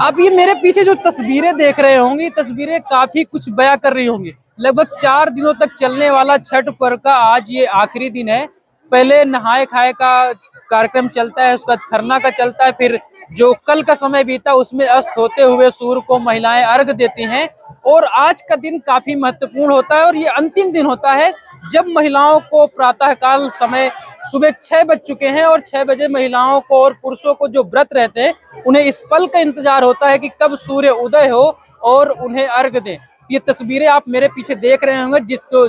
आप ये मेरे पीछे जो तस्वीरें देख रहे होंगे, ये तस्वीरें काफी कुछ बयां कर रही होंगी। लगभग 4 दिनों तक चलने वाला छठ पर्व का आज ये आखिरी दिन है। पहले नहाए खाए का कार्यक्रम चलता है, उसका खरना का चलता है, फिर जो कल का समय बीता उसमें अस्त होते हुए सूर्य को महिलाएं अर्घ देती हैं। और आज का दिन काफी महत्वपूर्ण होता है और ये अंतिम दिन होता है जब महिलाओं को प्रातःकाल समय सुबह 6 बज चुके हैं और 6 बजे महिलाओं को और पुरुषों को जो व्रत रहते हैं उन्हें इस पल का इंतजार होता है कि कब सूर्य उदय हो और उन्हें अर्घ दें। ये तस्वीरें आप मेरे पीछे देख रहे होंगे, जिस तो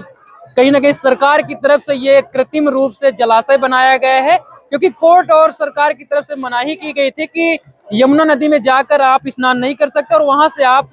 कहीं ना कहीं सरकार की तरफ से ये कृत्रिम रूप से जलाशय बनाया गया है, क्योंकि कोर्ट और सरकार की तरफ से मनाही की गई थी कि यमुना नदी में जाकर आप स्नान नहीं कर सकते और वहां से आप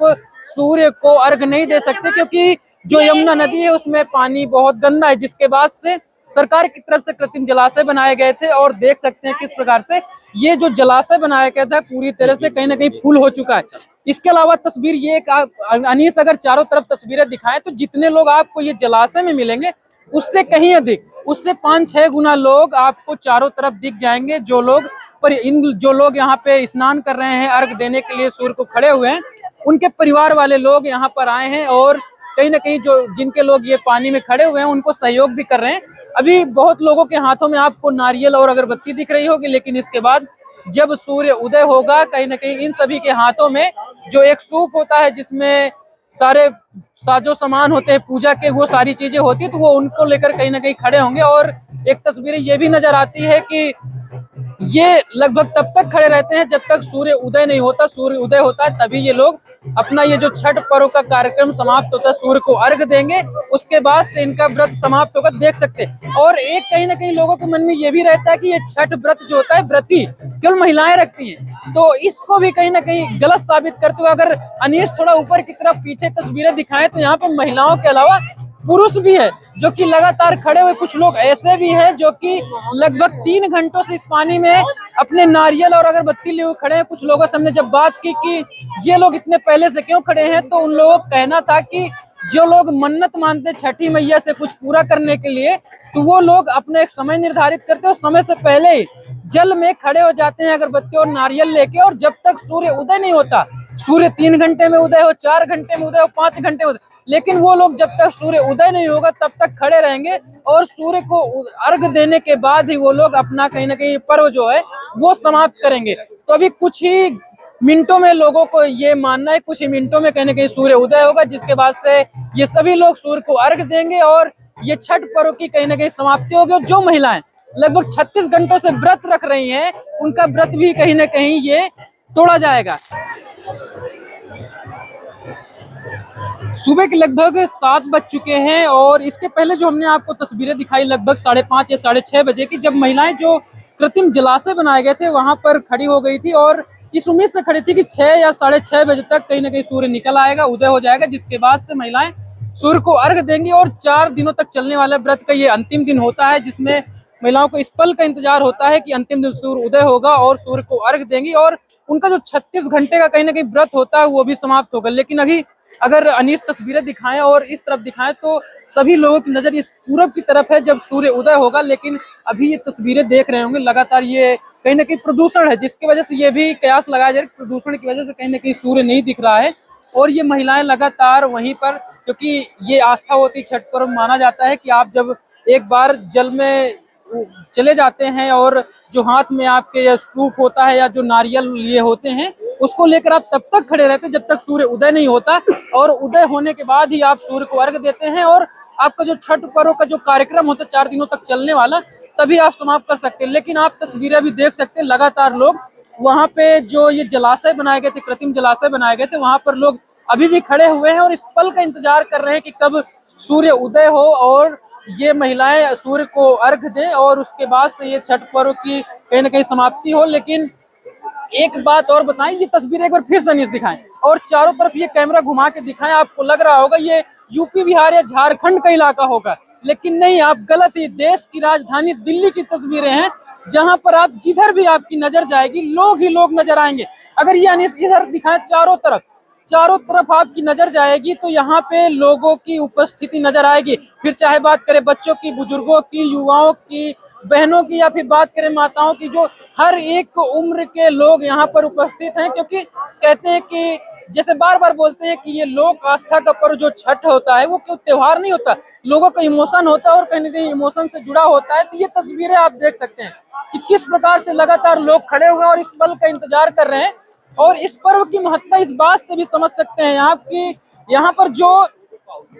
सूर्य को अर्घ नहीं दे सकते, क्योंकि जो यमुना नदी है उसमें पानी बहुत गंदा है। जिसके बाद से सरकार की तरफ से कृत्रिम जलाशय बनाए गए थे और देख सकते हैं किस प्रकार से ये जो जलाशय बनाया गया था पूरी तरह से कहीं ना कहीं फुल हो चुका है। इसके अलावा तस्वीर ये अनीस अगर चारों तरफ तस्वीरें दिखाएं तो जितने लोग आपको ये जलाशय में मिलेंगे उससे कहीं अधिक, उससे 5-6 गुना लोग आपको चारों तरफ दिख जाएंगे। जो लोग पर इन जो लोग यहाँ पे स्नान कर रहे हैं, अर्घ देने के लिए सूर्य को खड़े हुए हैं, उनके परिवार वाले लोग यहाँ पर आए हैं और कहीं ना कहीं जो जिनके लोग ये पानी में खड़े हुए हैं उनको सहयोग भी कर रहे हैं। अभी बहुत लोगों के हाथों में आपको नारियल और अगरबत्ती दिख रही होगी, लेकिन इसके बाद जब सूर्य उदय होगा कहीं ना कहीं इन सभी के हाथों में जो एक सूप होता है जिसमें सारे साजो सामान होते हैं पूजा के, वो सारी चीजें होती है, तो वो उनको लेकर कहीं ना कहीं खड़े होंगे। और एक तस्वीर ये भी नजर आती है कि ये लगभग तब तक खड़े रहते हैं जब तक सूर्य उदय नहीं होता। सूर्य उदय होता है तभी ये लोग अपना ये जो छठ पर्व का कार्यक्रम समाप्त होता है, सूर्य को अर्घ देंगे, उसके बाद से इनका व्रत समाप्त होगा, देख सकते हैं। और एक कहीं ना कहीं लोगों के मन में ये भी रहता है कि ये छठ व्रत जो होता है व्रती केवल महिलाएं रखती हैं, तो इसको भी कहीं ना कहीं गलत साबित करते हुए अगर अनीश थोड़ा ऊपर की तरफ पीछे तस्वीरें दिखाएं तो यहाँ पे महिलाओं के अलावा पुरुष भी है जो कि लगातार खड़े हुए। कुछ लोग ऐसे भी हैं जो कि लगभग 3 घंटों से इस पानी में अपने नारियल और अगरबत्ती लिए हुए खड़े हैं। कुछ लोगों से हमने जब बात की कि ये लोग इतने पहले से क्यों खड़े हैं, तो उन लोगों का कहना था कि जो लोग मन्नत मानते छठी मैया से कुछ पूरा करने के लिए, तो वो लोग अपना एक समय निर्धारित करते हैं और समय से पहले ही जल में खड़े हो जाते हैं अगरबत्ती और नारियल लेके। और जब तक सूर्य उदय नहीं होता, सूर्य 3 घंटे में उदय हो, 4 घंटे में उदय हो, 5 घंटे में उदय, लेकिन वो लोग जब तक सूर्य उदय नहीं होगा तब तक खड़े रहेंगे और सूर्य को अर्घ देने के बाद ही वो लोग अपना कहीं ना कहीं पर्व जो है वो समाप्त करेंगे। तो अभी कुछ ही मिनटों में लोगों को ये मानना है, कुछ ही मिनटों में कहीं ना कहीं सूर्य उदय होगा, जिसके बाद से ये सभी लोग सूर्य को अर्घ देंगे और ये छठ पर्व की कहीं ना कहीं समाप्ति होगी। और जो महिलाएं लगभग 36 घंटों से व्रत रख रही हैं, उनका व्रत भी कहीं ना कहीं ये तोड़ा जाएगा। सुबह के लगभग 7 बज चुके हैं और इसके पहले जो हमने आपको तस्वीरें दिखाई लगभग 5:30 या 6:30 बजे की, जब महिलाएं जो कृत्रिम जलाशय बनाए गए थे वहां पर खड़ी हो गई थी और इस उम्मीद से खड़ी थी कि 6 या 6:30 बजे तक कहीं ना कहीं सूर्य निकल आएगा, उदय हो जाएगा, जिसके बाद से महिलाएं सूर्य को अर्घ देंगी। और 4 दिनों तक चलने वाले व्रत का ये अंतिम दिन होता है, जिसमें महिलाओं को इस पल का इंतजार होता है कि अंतिम दिन सूर्य उदय होगा और सूर्य को अर्घ देंगी और उनका जो 36 घंटे का कहीं ना कहीं व्रत होता है वो भी समाप्त होगा। लेकिन अभी अगर अनीस तस्वीरें दिखाएं और इस तरफ दिखाएं तो सभी लोगों की नजर इस पूरब की तरफ है जब सूर्य उदय होगा। लेकिन अभी ये तस्वीरें देख रहे होंगे लगातार ये कहीं ना कहीं प्रदूषण है, जिसकी वजह से ये भी कयास लगाया जा रहा है, प्रदूषण की वजह से कहीं ना कहीं सूर्य नहीं दिख रहा है। और ये महिलाएं लगातार वहीं पर, क्योंकि ये आस्था होती छठ पर्व माना जाता है कि आप जब एक बार जल में चले जाते हैं और जो हाथ में आपके या सूप होता है या जो नारियल लिए होते हैं उसको लेकर आप तब तक खड़े रहते हैं जब तक सूर्य उदय नहीं होता, और उदय होने के बाद ही आप सूर्य को अर्घ देते हैं और आपका जो छठ पर्व का जो कार्यक्रम होता है 4 दिनों तक चलने वाला, तभी आप समाप्त कर सकते हैं। लेकिन आप तस्वीरें भी देख सकते हैं लगातार लोग वहां पे जो ये जलाशय बनाए गए थे, कृत्रिम जलाशय बनाए गए थे, वहां पर लोग अभी भी खड़े हुए हैं और इस पल का इंतजार कर रहे हैं कि कब सूर्य उदय हो और ये महिलाएं सूर्य को अर्घ दें और उसके बाद से ये छठ पर्व की कहीं ना कहीं समाप्ति हो। लेकिन एक बात और बताएं, ये तस्वीर एक बार फिर से नीचे दिखाएं और चारों तरफ ये कैमरा घुमा के दिखाएं। आपको लग रहा होगा ये यूपी बिहार या झारखंड का इलाका होगा, लेकिन नहीं, आप गलत ही, देश की राजधानी दिल्ली की तस्वीरें हैं जहां पर आप जिधर भी आपकी नजर जाएगी लोग ही लोग नजर आएंगे। अगर ये इधर दिखाएं, चारों तरफ आपकी नजर जाएगी तो यहाँ पे लोगों की उपस्थिति नजर आएगी। फिर चाहे बात करें बच्चों की, बुजुर्गों की, युवाओं की, बहनों की या फिर बात करें माताओं की, जो हर एक उम्र के लोग यहाँ पर उपस्थित हैं, क्योंकि कहते हैं कि जैसे बार बार बोलते हैं कि ये लोक आस्था का पर्व जो छठ होता है वो क्यों त्योहार नहीं होता, लोगों का इमोशन होता है और कहीं ना कहीं इमोशन से जुड़ा होता है। तो ये तस्वीरें आप देख सकते हैं कि किस प्रकार से लगातार लोग खड़े हुए हैं और इस पल का इंतजार कर रहे हैं। और इस पर्व की महत्ता इस बात से भी समझ सकते हैं आप कि यहाँ पर जो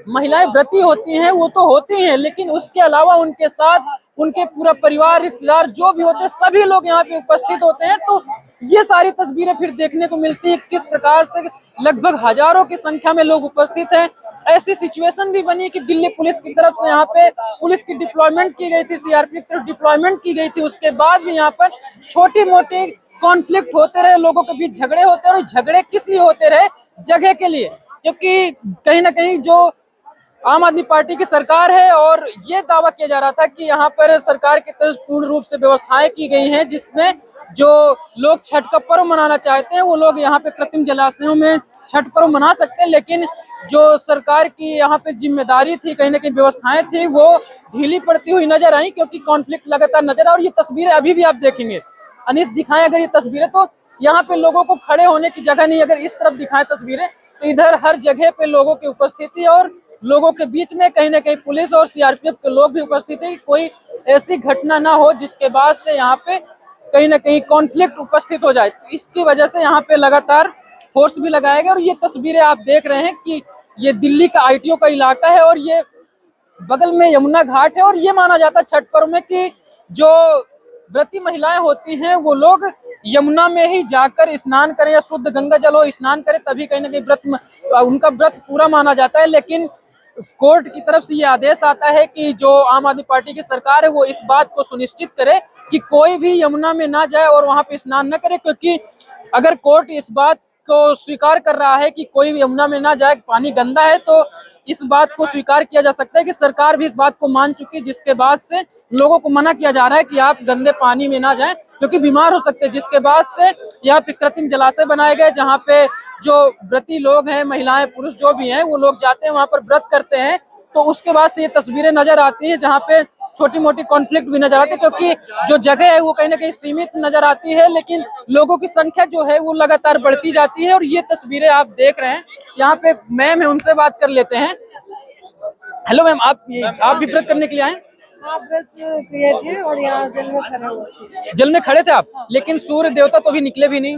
महिलाएं व्रती होती हैं वो तो होती हैं, लेकिन उसके अलावा उनके साथ उनके पूरा परिवार, रिश्तेदार जो भी होते हैं, सभी लोग यहाँ पे उपस्थित होते हैं। तो ये सारी तस्वीरें फिर देखने को मिलती है किस प्रकार से लगभग हजारों की संख्या में लोग उपस्थित हैं। ऐसी सिचुएशन भी बनी कि दिल्ली पुलिस की तरफ से यहाँ पे पुलिस की डिप्लॉयमेंट की गई थी, सीआरपीएफ की तरफ डिप्लॉयमेंट की गई थी, उसके बाद भी यहाँ पर छोटी मोटी कॉन्फ्लिक्ट होते रहे, लोगों के बीच झगड़े होते रहे। और झगड़े किस लिए होते रहे? जगह के लिए, क्योंकि कहीं ना कहीं जो आम आदमी पार्टी की सरकार है और ये दावा किया जा रहा था कि यहाँ पर सरकार की तरफ पूर्ण रूप से व्यवस्थाएं की गई हैं, जिसमें जो लोग छठ का पर्व मनाना चाहते हैं वो लोग यहाँ पे कृत्रिम जलाशयों में छठ पर्व मना सकते हैं। लेकिन जो सरकार की यहाँ पे जिम्मेदारी थी, कहीं ना कहीं व्यवस्थाएं थी, वो ढीली पड़ती हुई नजर आई, क्योंकि कॉन्फ्लिक्ट लगातार नजर आ। और ये तस्वीरें अभी भी आप देखेंगे, अनिश दिखाएं अगर ये तस्वीरें, तो यहाँ पे लोगों को खड़े होने की जगह नहीं। अगर इस तरफ दिखाएं तस्वीरें तो इधर हर जगह पे लोगों की उपस्थिति, और लोगों के बीच में कहीं ना कहीं पुलिस और सीआरपीएफ के लोग भी उपस्थित है। कोई ऐसी घटना ना हो जिसके बाद से यहाँ पे कहीं ना कहीं कॉन्फ्लिक्ट उपस्थित हो जाए। तो इसकी वजह से यहाँ पे लगातार फोर्स भी लगाया गया। और ये तस्वीरें आप देख रहे हैं कि ये दिल्ली का आईटीओ का इलाका है और ये बगल में यमुना घाट है। और ये माना जाता है छठ पर्व में कि जो व्रती महिलाएं होती हैं वो लोग यमुना में ही जाकर स्नान करें या शुद्ध गंगा जल हो स्नान करें, तभी कहीं ना कहीं उनका व्रत पूरा माना जाता है। लेकिन कोर्ट की तरफ से ये आदेश आता है कि जो आम आदमी पार्टी की सरकार है वो इस बात को सुनिश्चित करे कि कोई भी यमुना में ना जाए और वहां पे स्नान न करे, क्योंकि अगर कोर्ट इस बात को स्वीकार कर रहा है कि कोई भी यमुना में ना जाए, पानी गंदा है, तो इस बात को स्वीकार किया जा सकता है कि सरकार भी इस बात को मान चुकी है, जिसके बाद से लोगों को मना किया जा रहा है कि आप गंदे पानी में ना जाएं क्योंकि बीमार हो सकते हैं। जिसके बाद से यहाँ पे कृत्रिम जलाशय बनाए गए जहाँ पे जो व्रती लोग हैं, महिलाएं पुरुष जो भी हैं, वो लोग जाते हैं वहां पर व्रत करते हैं। तो उसके बाद से ये तस्वीरें नजर आती हैं जहाँ पे छोटी मोटी कॉन्फ्लिक्ट भी नजर आती है, क्योंकि जो जगह है वो कहीं ना कहीं सीमित नजर आती है, लेकिन लोगों की संख्या जो है वो लगातार बढ़ती जाती है। और ये तस्वीरें आप देख रहे हैं, यहाँ पे मैम है, उनसे बात कर लेते हैं। हेलो मैम, आप भी व्रत करने के लिए आए? हाँ, व्रत किए थे और यहाँ जल में खड़े हुए थे। जल में खड़े थे आप, लेकिन सूर्य देवता तो अभी निकले भी नहीं।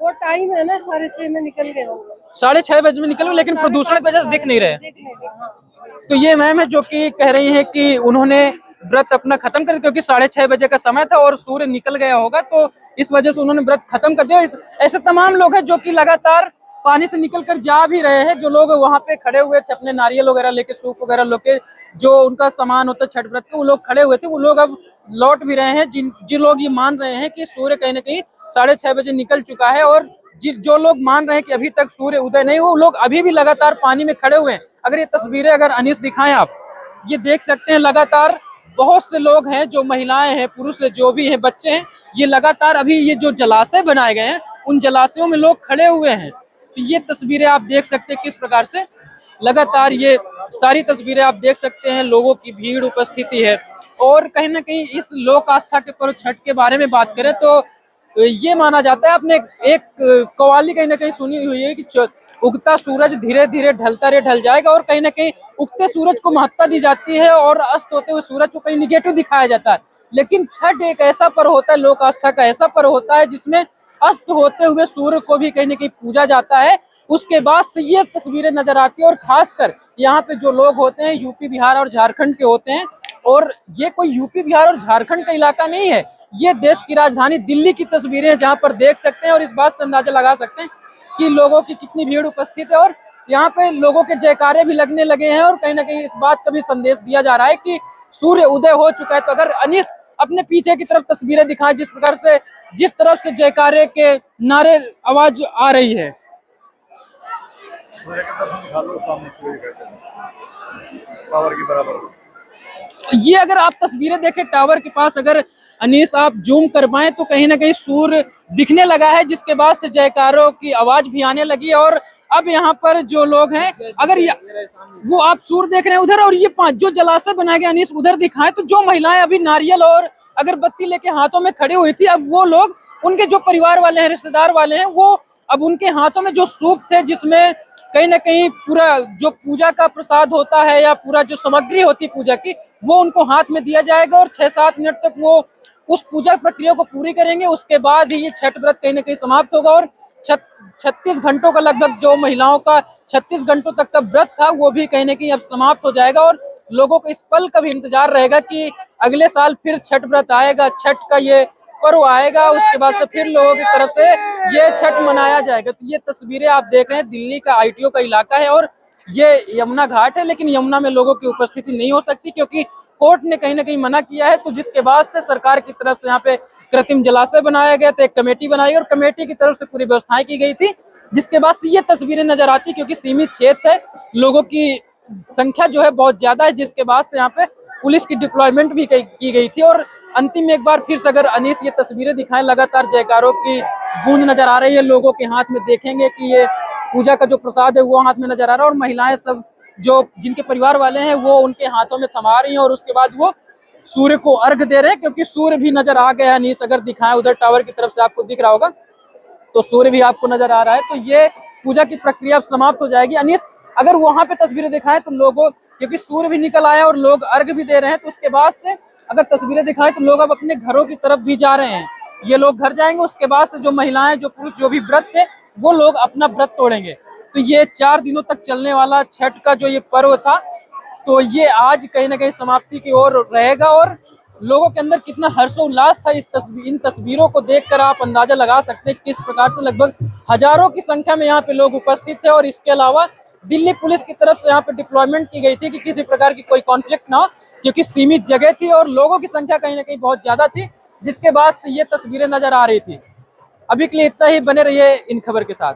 वो टाइम है ना, 6:30 में निकल गए हम लोग। 6:30 में निकले, लेकिन प्रदूषण की वजह से दिख नहीं रहे। हाँ। तो ये मैम है जो कि कह रही है कि उन्होंने व्रत अपना खत्म कर दिया, क्योंकि 6:30 का समय था और सूर्य निकल गया होगा, तो इस वजह से उन्होंने व्रत खत्म कर दिया। ऐसे तमाम लोग हैं जो कि लगातार पानी से निकल कर जा भी रहे हैं। जो लोग वहां पे खड़े हुए थे अपने नारियल वगैरह लेके, सूप वगैरह लेके, जो उनका सामान होता है छठ व्रत के, वो लोग खड़े हुए थे, वो लोग अब लौट भी रहे हैं। जिन लोग ये मान रहे हैं कि सूर्य कहीं ना कहीं 6:30 निकल चुका है, और जो लोग मान रहे हैं कि अभी तक सूर्य उदय नहीं, वो लोग अभी भी लगातार पानी में खड़े हुए हैं। अगर ये तस्वीरें अगर अनिश दिखाएं आप, ये देख सकते हैं लगातार बहुत से लोग हैं, जो महिलाएं हैं, पुरुष है, जो भी हैं, बच्चे हैं, ये लगातार अभी ये जो जलाशय बनाए गए हैं उन जलाशयों में लोग खड़े हुए हैं। तो ये तस्वीरें आप देख सकते हैं किस प्रकार से लगातार ये सारी तस्वीरें आप देख सकते हैं, लोगों की भीड़ उपस्थिति है। और कहीं ना कहीं इस लोक आस्था के पर्व छठ के बारे में बात करें तो ये माना जाता है, आपने एक कव्वाली कहीं ना कहीं सुनी हुई है कि उगता सूरज धीरे धीरे ढलता रे ढल जाएगा। और कहीं ना कहीं उगते सूरज को महत्ता दी जाती है और अस्त होते हुए सूरज को कहीं निगेटिव दिखाया जाता है। लेकिन छठ एक ऐसा पर्व होता है, लोक आस्था का ऐसा पर्व होता है, जिसमें अस्त होते हुए सूर्य को भी कहीं ना कहीं पूजा जाता है। उसके बाद से ये तस्वीरें नजर आती है। और खासकर यहाँ पे जो लोग होते हैं यूपी, बिहार और झारखंड के होते हैं। और ये कोई यूपी, बिहार और झारखंड का इलाका नहीं है, ये देश की राजधानी दिल्ली की तस्वीरें हैं, जहाँ पर देख सकते हैं और इस बात से अंदाजा लगा सकते हैं कि लोगों की कितनी भीड़ उपस्थित है। और यहाँ पे लोगों के जयकारे भी लगने लगे हैं और कहीं ना कहीं इस बात का भी संदेश दिया जा रहा है कि सूर्य उदय हो चुका है। तो अगर अनिश अपने पीछे की तरफ तस्वीरें दिखाएं, जिस तरफ से जयकारे के नारे आवाज आ रही है। सूर्य के दर्शन दिखा लो सामने, सूर्य का पावर के बराबर। ये अगर आप तस्वीरें देखें टावर के पास, अगर अनीस आप जूम कर पाए तो कहीं ना कहीं सूर्य दिखने लगा है, जिसके बाद से जयकारों की आवाज भी आने लगी है। और अब यहाँ पर जो लोग हैं, अगर वो आप सूर्य देख रहे हैं उधर, और ये पांच जो जलाशय बनाए गए अनीस उधर दिखाएं, तो जो महिलाएं अभी नारियल और अगरबत्ती लेके हाथों में खड़ी हुई थी, अब वो लोग, उनके जो परिवार वाले हैं, रिश्तेदार वाले हैं, वो अब उनके हाथों में जो सूप थे, जिसमें कहीं ना कहीं पूरा जो पूजा का प्रसाद होता है या पूरा जो सामग्री होती है पूजा की, वो उनको हाथ में दिया जाएगा और 6-7 मिनट तक वो उस पूजा प्रक्रिया को पूरी करेंगे। उसके बाद ही ये छठ व्रत कहीं ना कहीं समाप्त होगा और 36 घंटों का, लगभग जो महिलाओं का 36 घंटों तक का व्रत था, वो भी कहीं ना कहीं अब समाप्त हो जाएगा। और लोगों को इस पल का भी इंतजार रहेगा कि अगले साल फिर छठ व्रत आएगा, छठ का ये पर्व आएगा, उसके बाद से फिर लोगों की तरफ से ये छठ मनाया जाएगा। तो ये तस्वीरें आप देख रहे हैं, दिल्ली का आईटीओ का इलाका है और ये यमुना घाट है, लेकिन यमुना में लोगों की उपस्थिति नहीं हो सकती क्योंकि कोर्ट ने कहीं ना कहीं मना किया है। तो जिसके बाद से सरकार की तरफ से यहाँ पे कृत्रिम जलाशय बनाया गया था, एक कमेटी बनाई और कमेटी की तरफ से पूरी व्यवस्थाएं की गई थी, जिसके बाद से ये तस्वीरें नजर आती क्योंकि सीमित क्षेत्र है, लोगों की संख्या जो है बहुत ज्यादा है, जिसके बाद से यहाँ पे पुलिस की डिप्लॉयमेंट भी की गई थी। और अंतिम में एक बार फिर से अगर अनीस ये तस्वीरें दिखाएं, लगातार जयकारों की गूंज नजर आ रही है, लोगों के हाथ में देखेंगे कि ये पूजा का जो प्रसाद है वो हाथ में नजर आ रहा है और महिलाएं सब जो जिनके परिवार वाले हैं वो उनके हाथों में थमा रही हैं और उसके बाद वो सूर्य को अर्घ दे रहे हैं, क्योंकि सूर्य भी नजर आ गया है। अनीस अगर दिखाएं उधर टावर की तरफ से आपको दिख रहा होगा, तो सूर्य भी आपको नजर आ रहा है। तो ये पूजा की प्रक्रिया समाप्त हो जाएगी। अनीस अगर वहां पे तस्वीरें दिखाएं तो लोगों, क्योंकि सूर्य भी निकल आया और लोग अर्घ भी दे रहे हैं, तो उसके बाद से अगर तस्वीरें दिखाएं तो लोग अब अपने घरों की तरफ भी जा रहे हैं, ये लोग घर जाएंगे। उसके बाद से जो महिलाएं, जो पुरुष, जो भी व्रत थे, वो लोग अपना व्रत तोड़ेंगे। तो ये 4 दिनों तक चलने वाला छठ का जो ये पर्व था, तो ये आज कहीं ना कहीं समाप्ति की ओर रहेगा। और लोगों के अंदर कितना हर्षोल्लास था इन तस्वीरों को देखकर आप अंदाजा लगा सकते हैं किस प्रकार से लगभग हजारों की संख्या में यहाँ पे लोग उपस्थित थे। और इसके अलावा दिल्ली पुलिस की तरफ से यहाँ पे डिप्लॉयमेंट की गई थी कि किसी प्रकार की कोई कॉन्फ्लिक्ट ना हो, क्योंकि सीमित जगह थी और लोगों की संख्या कहीं ना कहीं बहुत ज्यादा थी, जिसके बाद से ये तस्वीरें नजर आ रही थी। अभी के लिए इतना ही, बने रहिए इन खबर के साथ।